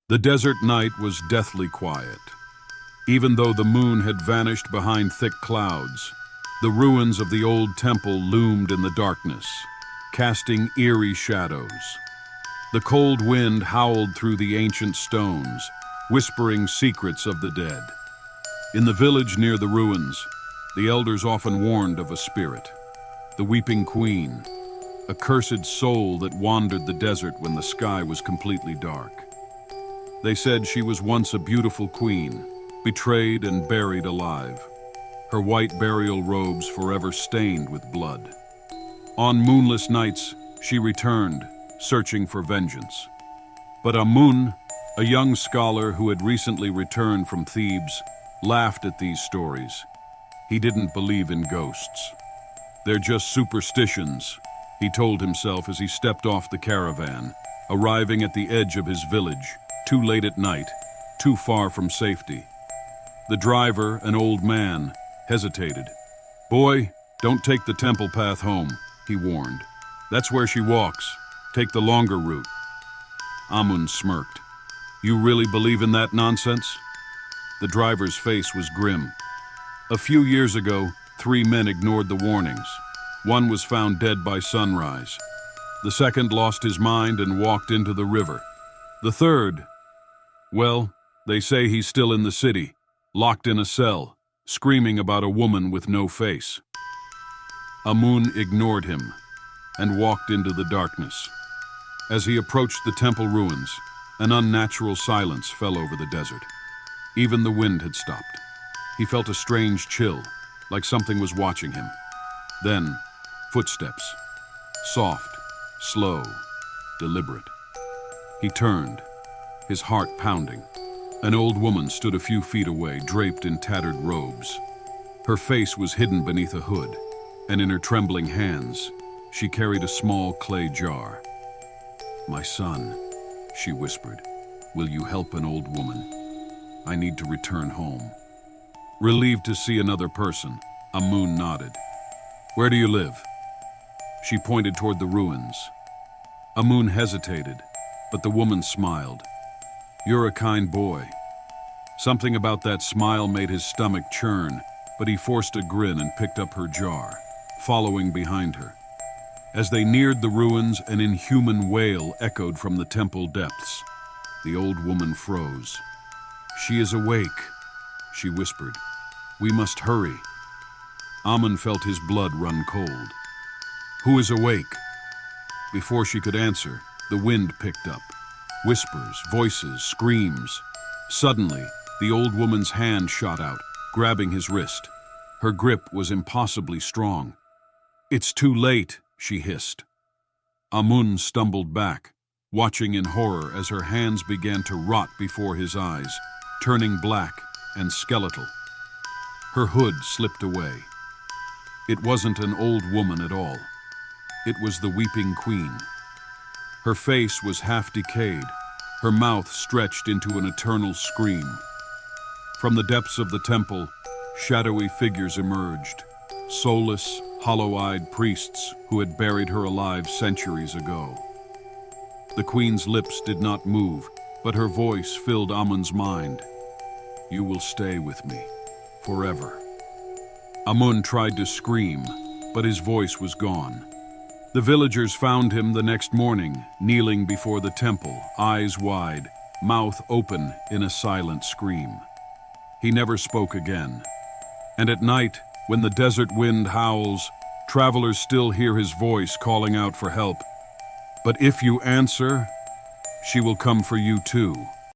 The desert night was deathly quiet. Even though the moon had vanished behind thick clouds, the ruins of the old temple loomed in the darkness, casting eerie shadows. The cold wind howled through the ancient stones, whispering secrets of the dead. In the village near the ruins, the elders often warned of a spirit, the Weeping Queen, a cursed soul that wandered the desert when the sky was completely dark. They said she was once a beautiful queen, betrayed and buried alive, her white burial robes forever stained with blood. On moonless nights, she returned, searching for vengeance. But Amun, a young scholar who had recently returned from Thebes, laughed at these stories. He didn't believe in ghosts. They're just superstitions, he told himself as he stepped off the caravan, arriving at the edge of his village, too late at night, too far from safety. The driver, an old man, hesitated. "Boy, don't take the temple path home," he warned. "That's where she walks. Take the longer route." Amun smirked. "You really believe in that nonsense?" The driver's face was grim. A few years ago, 3 men ignored the warnings. One was found dead by sunrise. The second lost his mind and walked into the river. The third, well, they say he's still in the city, locked in a cell, screaming about a woman with no face. Amun ignored him and walked into the darkness. As he approached the temple ruins, an unnatural silence fell over the desert. Even the wind had stopped. He felt a strange chill, like something was watching him. Then, footsteps. Soft, slow, deliberate. He turned, his heart pounding. An old woman stood a few feet away, draped in tattered robes. Her face was hidden beneath a hood, and in her trembling hands, she carried a small clay jar. "My son," she whispered, "will you help an old woman? I need to return home." Relieved to see another person, Amun nodded. "Where do you live?" She pointed toward the ruins. Amun hesitated, but the woman smiled. "You're a kind boy." Something about that smile made his stomach churn, but he forced a grin and picked up her jar, following behind her. As they neared the ruins, an inhuman wail echoed from the temple depths. The old woman froze. "She is awake," she whispered. "We must hurry." Amun felt his blood run cold. "Who is awake?" Before she could answer, the wind picked up. Whispers, voices, screams. Suddenly, the old woman's hand shot out, grabbing his wrist. Her grip was impossibly strong. "It's too late," she hissed. Amun stumbled back, watching in horror as her hands began to rot before his eyes, turning black and skeletal. Her hood slipped away. It wasn't an old woman at all. It was the Weeping Queen. Her face was half decayed, her mouth stretched into an eternal scream. From the depths of the temple, shadowy figures emerged, soulless, hollow-eyed priests who had buried her alive centuries ago. The queen's lips did not move, but her voice filled Amun's mind. "You will stay with me, forever." Amun tried to scream, but his voice was gone. The villagers found him the next morning, kneeling before the temple, eyes wide, mouth open in a silent scream. He never spoke again. And at night, when the desert wind howls, travelers still hear his voice calling out for help. "But if you answer, she will come for you too."